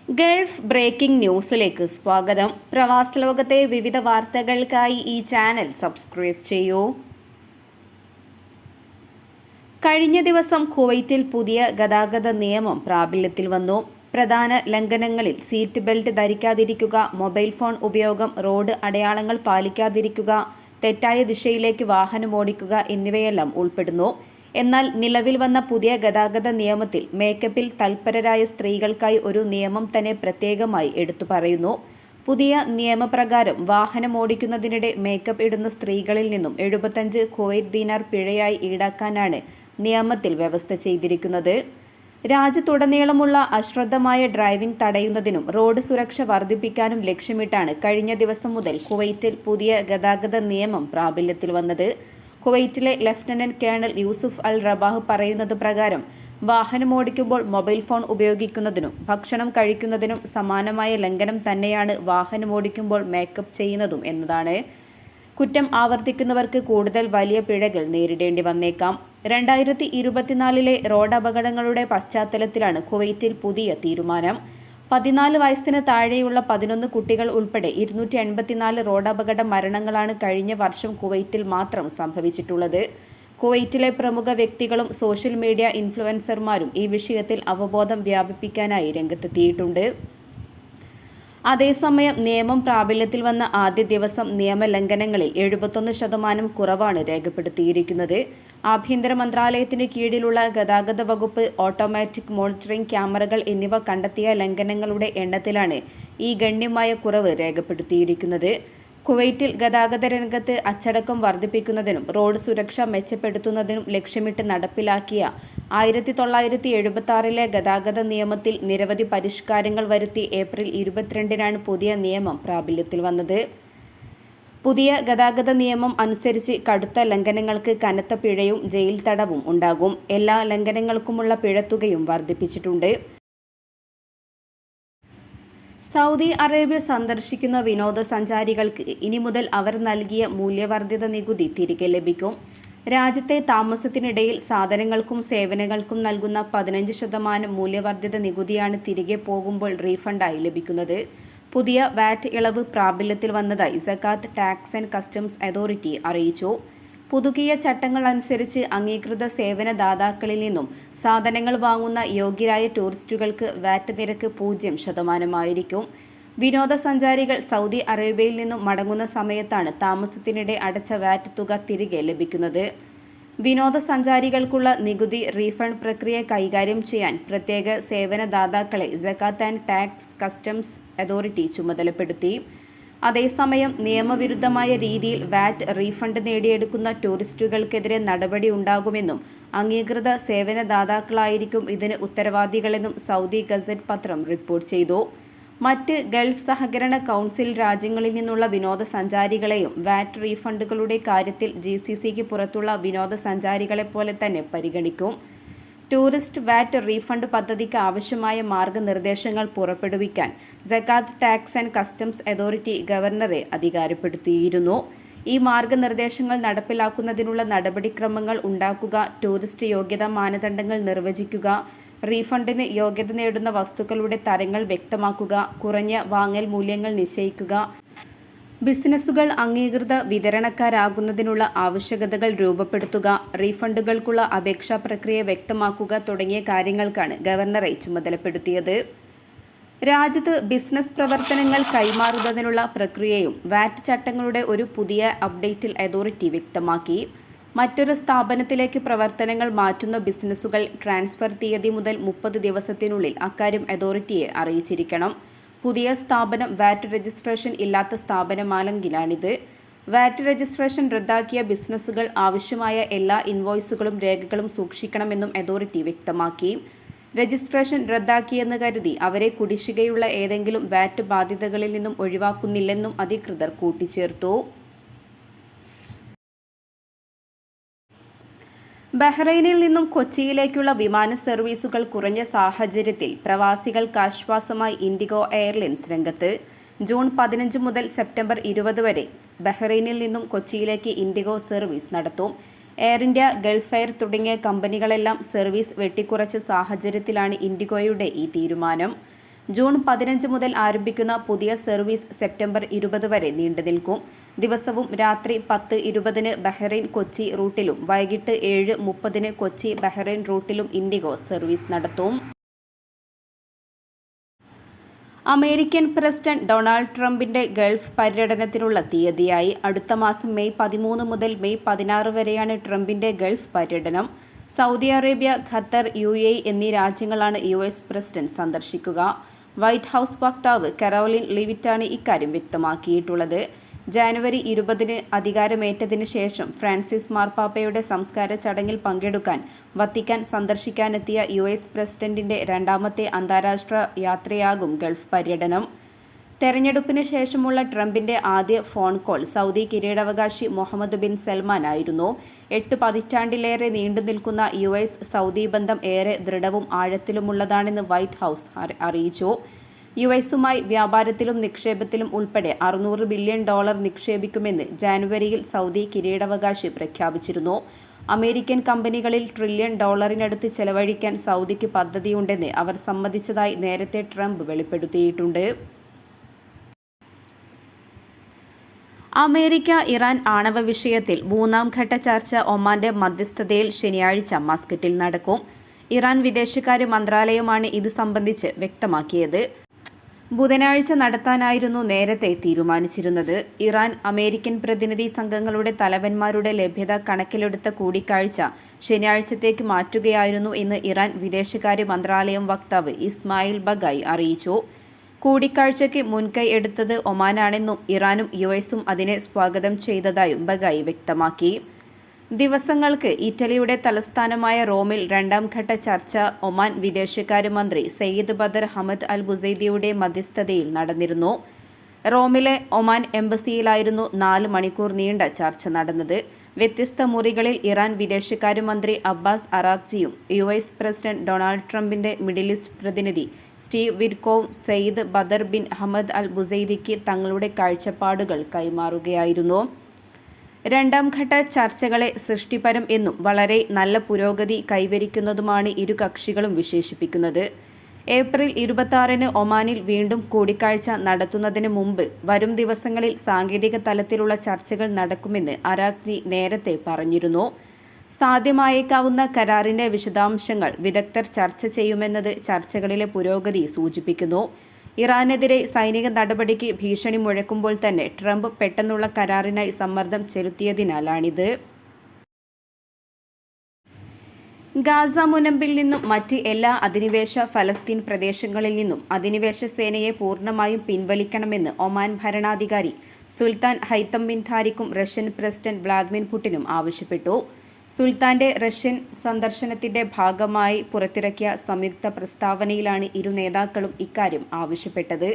Gulf breaking ന്യൂസിലേക്ക് സ്വാഗതം. പ്രവാസ ലോകത്തെ വിവിധ വാർത്തകൾക്കായി ഈ ചാനൽ സബ്സ്ക്രൈബ് ചെയ്യൂ. കഴിഞ്ഞ ദിവസം കുവൈറ്റിൽ പുതിയ ഗതാഗത നിയമം പ്രാബല്യത്തിൽ വന്നു. പ്രധാന ലംഘനങ്ങളിൽ സീറ്റ് ബെൽറ്റ് ധരിക്കാതിരിക്കുക, മൊബൈൽ ഫോൺ ഉപയോഗം, റോഡ് അടയാളങ്ങൾ പാലിക്കാതിരിക്കുക, തെറ്റായ ദിശയിലേക്ക് വാഹനമോടിക്കുക എന്നിവയെല്ലാം ഉൾപ്പെടുന്നു. എന്നാൽ നിലവിൽ വന്ന പുതിയ ഗതാഗത നിയമത്തിൽ മേക്കപ്പിൽ തൽപരരായ സ്ത്രീകൾക്കായി ഒരു നിയമം തന്നെ പ്രത്യേകമായി എടുത്തു പറയുന്നു. പുതിയ നിയമപ്രകാരം വാഹനമോടിക്കുന്നതിനിടെ മേക്കപ്പ് ഇടുന്ന സ്ത്രീകളിൽ നിന്നും 75 കുവൈറ്റ് ദീനാർ പിഴയായി ഈടാക്കാനാണ് നിയമത്തിൽ വ്യവസ്ഥ ചെയ്തിരിക്കുന്നത്. രാജ്യത്തുടനീളമുള്ള അശ്രദ്ധമായ ഡ്രൈവിംഗ് തടയുന്നതിനും റോഡ് സുരക്ഷ വർദ്ധിപ്പിക്കാനും ലക്ഷ്യമിട്ടാണ് കഴിഞ്ഞ ദിവസം മുതൽ കുവൈറ്റിൽ പുതിയ ഗതാഗത നിയമം പ്രാബല്യത്തിൽ വന്നത്. കുവൈറ്റിലെ ലഫ്റ്റനന്റ് കേണൽ യൂസുഫ് അൽ റബാഹ് പറയുന്നത് പ്രകാരം വാഹനമോടിക്കുമ്പോൾ മൊബൈൽ ഫോൺ ഉപയോഗിക്കുന്നതിനും ഭക്ഷണം കഴിക്കുന്നതിനും സമാനമായ ലംഘനം തന്നെയാണ് വാഹനമോടിക്കുമ്പോൾ മേക്കപ്പ് ചെയ്യുന്നതും എന്നതാണ്. കുറ്റം ആവർത്തിക്കുന്നവർക്ക് കൂടുതൽ വലിയ പിഴകൾ നേരിടേണ്ടി വന്നേക്കാം. 2024 റോഡ് അപകടങ്ങളുടെ പശ്ചാത്തലത്തിലാണ് കുവൈറ്റിൽ പുതിയ തീരുമാനം. 14 വയസ്സിന് താഴെയുള്ള 11 കുട്ടികൾ ഉൾപ്പെടെ 284 റോഡപകട മരണങ്ങളാണ് കഴിഞ്ഞ വർഷം കുവൈറ്റിൽ മാത്രം സംഭവിച്ചിട്ടുള്ളത്. കുവൈറ്റിലെ പ്രമുഖ വ്യക്തികളും സോഷ്യൽ മീഡിയ ഇൻഫ്ലുവൻസർമാരും ഈ വിഷയത്തിൽ അവബോധം വ്യാപിപ്പിക്കാനായി രംഗത്തെത്തിയിട്ടുണ്ട്. അതേസമയം നിയമം പ്രാബല്യത്തിൽ വന്ന ആദ്യ ദിവസം നിയമലംഘനങ്ങളിൽ 71% കുറവാണ് രേഖപ്പെടുത്തിയിരിക്കുന്നത്. ആഭ്യന്തര മന്ത്രാലയത്തിന് കീഴിലുള്ള ഗതാഗത വകുപ്പ് ഓട്ടോമാറ്റിക് മോണിറ്ററിംഗ് ക്യാമറകൾ എന്നിവ കണ്ടെത്തിയ ലംഘനങ്ങളുടെ എണ്ണത്തിലാണ് ഈ ഗണ്യമായ കുറവ് രേഖപ്പെടുത്തിയിരിക്കുന്നത്. കുവൈറ്റിൽ ഗതാഗത രംഗത്ത് അച്ചടക്കം വർദ്ധിപ്പിക്കുന്നതിനും റോഡ് സുരക്ഷ മെച്ചപ്പെടുത്തുന്നതിനും ലക്ഷ്യമിട്ട് നടപ്പിലാക്കിയ 1976 ഗതാഗത നിയമത്തിൽ നിരവധി പരിഷ്കാരങ്ങൾ വരുത്തി ഏപ്രിൽ 22 പുതിയ നിയമം പ്രാബല്യത്തിൽ വന്നത്. പുതിയ ഗതാഗത നിയമം അനുസരിച്ച് കടുത്ത ലംഘനങ്ങൾക്ക് കനത്ത പിഴയും ജയിൽ തടവും ഉണ്ടാകും. എല്ലാ ലംഘനങ്ങൾക്കുമുള്ള പിഴത്തുകയും വർദ്ധിപ്പിച്ചിട്ടുണ്ട്. സൗദി അറേബ്യ സന്ദർശിക്കുന്ന വിനോദസഞ്ചാരികൾക്ക് ഇനി മുതൽ അവർ നൽകിയ മൂല്യവർദ്ധിത നികുതി തിരികെ ലഭിക്കും. രാജ്യത്തെ താമസത്തിനിടയിൽ സാധനങ്ങൾക്കും സേവനങ്ങൾക്കും നൽകുന്ന 15% മൂല്യവർദ്ധിത നികുതിയാണ് തിരികെ പോകുമ്പോൾ റീഫണ്ടായി ലഭിക്കുന്നത്. പുതിയ വാറ്റ് ഇളവ് പ്രാബല്യത്തിൽ വന്നതായി സകാത്ത് ടാക്സ് ആൻഡ് കസ്റ്റംസ് അതോറിറ്റി അറിയിച്ചു. പുതുക്കിയ ചട്ടങ്ങൾ അനുസരിച്ച് അംഗീകൃത സേവന ദാതാക്കളിൽ നിന്നും സാധനങ്ങൾ വാങ്ങുന്ന യോഗ്യരായ ടൂറിസ്റ്റുകൾക്ക് വാറ്റ് നിരക്ക് 0% വിനോദസഞ്ചാരികൾ സൗദി അറേബ്യയിൽ നിന്നും മടങ്ങുന്ന സമയത്താണ് താമസത്തിനിടെ അടച്ച വാറ്റ് തുക തിരികെ ലഭിക്കുന്നത്. വിനോദസഞ്ചാരികൾക്കുള്ള നികുതി റീഫണ്ട് പ്രക്രിയ കൈകാര്യം ചെയ്യാൻ പ്രത്യേക സേവന ദാതാക്കളെ സകാത്ത് ആൻഡ് ടാക്സ് കസ്റ്റംസ് അതോറിറ്റി ചുമതലപ്പെടുത്തി. അതേസമയം നിയമവിരുദ്ധമായ രീതിയിൽ വാറ്റ് റീഫണ്ട് നേടിയെടുക്കുന്ന ടൂറിസ്റ്റുകൾക്കെതിരെ നടപടി ഉണ്ടാകുമെന്നും അംഗീകൃത സേവന ദാതാക്കളായിരിക്കും ഇതിന് ഉത്തരവാദികളെന്നും സൗദി ഗസറ്റ് പത്രം റിപ്പോർട്ട് ചെയ്തു. മറ്റ് ഗൾഫ് സഹകരണ കൗൺസിൽ രാജ്യങ്ങളിൽ നിന്നുള്ള വിനോദസഞ്ചാരികളെയും വാറ്റ് റീഫണ്ടുകളുടെ കാര്യത്തിൽ GCCക്ക് പുറത്തുള്ള വിനോദസഞ്ചാരികളെപ്പോലെ തന്നെ പരിഗണിക്കും. ടൂറിസ്റ്റ് വാറ്റ് റീഫണ്ട് പദ്ധതിക്ക് ആവശ്യമായ മാർഗനിർദ്ദേശങ്ങൾ പുറപ്പെടുവിക്കാൻ സകാത്ത് ടാക്സ് ആൻഡ് കസ്റ്റംസ് അതോറിറ്റി ഗവർണറെ അധികാരപ്പെടുത്തിയിരുന്നു. ഈ മാർഗനിർദ്ദേശങ്ങൾ നടപ്പിലാക്കുന്നതിനുള്ള നടപടിക്രമങ്ങൾ ഉണ്ടാക്കുക, ടൂറിസ്റ്റ് യോഗ്യതാ മാനദണ്ഡങ്ങൾ നിർവചിക്കുക, റീഫണ്ടിന് യോഗ്യത നേടുന്ന വസ്തുക്കളുടെ തരങ്ങൾ വ്യക്തമാക്കുക, കുറഞ്ഞ വാങ്ങൽ മൂല്യങ്ങൾ നിശ്ചയിക്കുക, ബിസിനസ്സുകൾ അംഗീകൃത വിതരണക്കാരാകുന്നതിനുള്ള ആവശ്യകതകൾ രൂപപ്പെടുത്തുക, റീഫണ്ടുകൾക്കുള്ള അപേക്ഷാ പ്രക്രിയ വ്യക്തമാക്കുക തുടങ്ങിയ കാര്യങ്ങൾക്കാണ് ഗവർണറെ ചുമതലപ്പെടുത്തിയത്. രാജ്യത്ത് ബിസിനസ് പ്രവർത്തനങ്ങൾ കൈമാറുന്നതിനുള്ള പ്രക്രിയയും വാറ്റ് ചട്ടങ്ങളുടെ ഒരു പുതിയ അപ്ഡേറ്റിൽ അതോറിറ്റി വ്യക്തമാക്കി. മറ്റൊരു സ്ഥാപനത്തിലേക്ക് പ്രവർത്തനങ്ങൾ മാറ്റുന്ന ബിസിനസ്സുകൾ ട്രാൻസ്ഫർ തീയതി മുതൽ 30 ദിവസത്തിനുള്ളിൽ അക്കാര്യം അതോറിറ്റിയെ അറിയിച്ചിരിക്കണം. പുതിയ സ്ഥാപനം വാറ്റ് രജിസ്ട്രേഷൻ ഇല്ലാത്ത സ്ഥാപനമാണെങ്കിലാണിത്. വാറ്റ് രജിസ്ട്രേഷൻ റദ്ദാക്കിയ ബിസിനസ്സുകൾ ആവശ്യമായ എല്ലാ ഇൻവോയ്സുകളും രേഖകളും സൂക്ഷിക്കണമെന്നും അതോറിറ്റി വ്യക്തമാക്കി. രജിസ്ട്രേഷൻ റദ്ദാക്കിയെന്ന് കരുതി അവരെ കുടിശ്ശികയുള്ള ഏതെങ്കിലും വാറ്റ് ബാധ്യതകളിൽ നിന്നും ഒഴിവാക്കുന്നില്ലെന്നും അധികൃതർ കൂട്ടിച്ചേർത്തു. ബഹ്റൈനിൽ നിന്നും കൊച്ചിയിലേക്കുള്ള വിമാന സർവീസുകൾ കുറഞ്ഞ സാഹചര്യത്തിൽ പ്രവാസികൾക്ക് ആശ്വാസമായി ഇൻഡിഗോ എയർലൈൻസ് രംഗത്ത്. ജൂൺ 15 മുതൽ സെപ്റ്റംബർ 20 വരെ ബഹ്റൈനിൽ നിന്നും കൊച്ചിയിലേക്ക് ഇൻഡിഗോ സർവീസ് നടത്തും. എയർ ഇന്ത്യ, ഗൾഫ് എയർ തുടങ്ങിയ കമ്പനികളെല്ലാം സർവീസ് വെട്ടിക്കുറച്ച സാഹചര്യത്തിലാണ് ഇൻഡിഗോയുടെ ഈ തീരുമാനം. ജൂൺ 15 മുതൽ ആരംഭിക്കുന്ന പുതിയ സർവീസ് സെപ്റ്റംബർ 20 വരെ നീണ്ടുനിൽക്കും. ദിവസവും രാത്രി 10:20 ബഹ്റൈൻ കൊച്ചി റൂട്ടിലും വൈകിട്ട് 7:30 കൊച്ചി ബഹ്റൈൻ റൂട്ടിലും ഇൻഡിഗോ സർവീസ് നടത്തും. അമേരിക്കൻ പ്രസിഡന്റ് ഡൊണാൾഡ് ട്രംപിന്റെ ഗൾഫ് പര്യടനത്തിനുള്ള തീയതിയായി. അടുത്ത മാസം മെയ് 13 മുതൽ മെയ് 16 വരെയാണ് ട്രംപിന്റെ ഗൾഫ് പര്യടനം. സൗദി അറേബ്യ, ഖത്തർ, UAE എന്നീ രാജ്യങ്ങളാണ് US പ്രസിഡന്റ് സന്ദർശിക്കുക. വൈറ്റ് ഹൗസ് വക്താവ് കരോലിൻ ലിവിറ്റാണ് ഇക്കാര്യം വ്യക്തമാക്കിയിട്ടുള്ളത്. ജനുവരി 20 അധികാരമേറ്റതിന് ശേഷം ഫ്രാൻസിസ് മാർപ്പാപ്പയുടെ സംസ്കാര ചടങ്ങിൽ പങ്കെടുക്കാൻ വത്തിക്കാൻ സന്ദർശിക്കാനെത്തിയ US പ്രസിഡന്റിന്റെ രണ്ടാമത്തെ അന്താരാഷ്ട്ര യാത്രയാകും ഗൾഫ് പര്യടനം. തെരഞ്ഞെടുപ്പിന് ശേഷമുള്ള ട്രംപിന്റെ ആദ്യ ഫോൺ കോൾ സൗദി കിരീടാവകാശി മുഹമ്മദ് ബിൻ സൽമാൻ ആയിരുന്നു. 8 പതിറ്റാണ്ടിലേറെ നീണ്ടുനിൽക്കുന്ന US സൗദി ബന്ധം ഏറെ ദൃഢവും ആഴത്തിലുമുള്ളതാണെന്ന് വൈറ്റ് ഹൗസ് അറിയിച്ചു. USുമായി വ്യാപാരത്തിലും നിക്ഷേപത്തിലും ഉൾപ്പെടെ $600 ബില്യൺ നിക്ഷേപിക്കുമെന്ന് ജനുവരിയിൽ സൗദി കിരീടാവകാശി പ്രഖ്യാപിച്ചിരുന്നു. അമേരിക്കൻ കമ്പനികളിൽ $1 ട്രില്യൺ ചെലവഴിക്കാൻ സൗദിക്ക് പദ്ധതിയുണ്ടെന്ന് അവർ സമ്മതിച്ചതായി നേരത്തെ ട്രംപ് വെളിപ്പെടുത്തിയിട്ടുണ്ട്. അമേരിക്ക ഇറാൻ ആണവ വിഷയത്തിൽ 3ാം ഘട്ട ചർച്ച ഒമാന്റെ മധ്യസ്ഥതയിൽ ശനിയാഴ്ച മസ്കറ്റിൽ നടക്കും. ഇറാൻ വിദേശകാര്യ മന്ത്രാലയമാണ് ഇത് സംബന്ധിച്ച് വ്യക്തമാക്കിയത്. ബുധനാഴ്ച നടത്താനായിരുന്നു നേരത്തെ തീരുമാനിച്ചിരുന്നത്. ഇറാൻ അമേരിക്കൻ പ്രതിനിധി സംഘങ്ങളുടെ തലവന്മാരുടെ ലഭ്യത കണക്കിലെടുത്ത കൂടിക്കാഴ്ച ശനിയാഴ്ചത്തേക്ക് മാറ്റുകയായിരുന്നു എന്ന് ഇറാൻ വിദേശകാര്യ മന്ത്രാലയം വക്താവ് ഇസ്മായിൽ ബഗായി അറിയിച്ചു. കൂടിക്കാഴ്ചയ്ക്ക് മുൻകൈ എടുത്തത് ഒമാനാണെന്നും ഇറാനും USും അതിനെ സ്വാഗതം ചെയ്തതായും ബഗായി വ്യക്തമാക്കി. ദിവസങ്ങൾക്ക് ഇറ്റലിയുടെ തലസ്ഥാനമായ റോമിൽ 2ാം ഘട്ട ചർച്ച ഒമാൻ വിദേശകാര്യമന്ത്രി സയ്യിദ് ബദർ ഹമദ് അൽ ബുസൈദിയുടെ മധ്യസ്ഥതയിൽ നടന്നിരുന്നു. റോമിലെ ഒമാൻ എംബസിയിലായിരുന്നു 4 മണിക്കൂർ നീണ്ട ചർച്ച നടന്നത്. വ്യത്യസ്ത മുറികളിൽ ഇറാൻ വിദേശകാര്യമന്ത്രി അബ്ബാസ് അറാഖ്ചിയും US പ്രസിഡന്റ് ഡൊണാൾഡ് ട്രംപിന്റെ മിഡിൽ ഈസ്റ്റ് പ്രതിനിധി സ്റ്റീവ് വിറ്റ്കോവും Sayyid Badr bin Hamad Al ബുസൈദിക്ക് തങ്ങളുടെ കാഴ്ചപ്പാടുകൾ കൈമാറുകയായിരുന്നു. 2ാം ഘട്ട ചർച്ചകളെ സൃഷ്ടിപരം എന്നും വളരെ നല്ല പുരോഗതി കൈവരിക്കുന്നതുമാണ് ഇരു കക്ഷികളും വിശേഷിപ്പിക്കുന്നത്. ഏപ്രിൽ 26 ഒമാനിൽ വീണ്ടും കൂടിക്കാഴ്ച നടത്തുന്നതിന് മുമ്പ് വരും ദിവസങ്ങളിൽ സാങ്കേതിക തലത്തിലുള്ള ചർച്ചകൾ നടക്കുമെന്ന് അറാഖ്ചി നേരത്തെ പറഞ്ഞിരുന്നു. സാധ്യമായേക്കാവുന്ന കരാറിന്റെ വിശദാംശങ്ങൾ വിദഗ്ധർ ചർച്ച ചെയ്യുമെന്നത് ചർച്ചകളിലെ പുരോഗതി സൂചിപ്പിക്കുന്നു. ഇറാനെതിരെ സൈനിക നടപടിക്ക് ഭീഷണി മുഴക്കുമ്പോൾ തന്നെ ട്രംപ് പെട്ടെന്നുള്ള കരാറിനായി സമ്മർദ്ദം ചെലുത്തിയതിനാലാണിത്. ഗാസ മുനമ്പിൽ നിന്നും മറ്റ് എല്ലാ അധിനിവേശ ഫലസ്തീൻ പ്രദേശങ്ങളിൽ നിന്നും അധിനിവേശ സേനയെ പൂർണ്ണമായും പിൻവലിക്കണമെന്ന് ഒമാൻ ഭരണാധികാരി സുൽത്താൻ ഹൈത്തം ബിൻ താരിഖും റഷ്യൻ പ്രസിഡന്റ് വ്ളാദിമിർ പുടിനും ആവശ്യപ്പെട്ടു. സുൽത്താന്റെ റഷ്യൻ സന്ദർശനത്തിന്റെ ഭാഗമായി പുറത്തിറക്കിയ സംയുക്ത പ്രസ്താവനയിലാണ് ഇരു നേതാക്കളും ഇക്കാര്യം ആവശ്യപ്പെട്ടത്.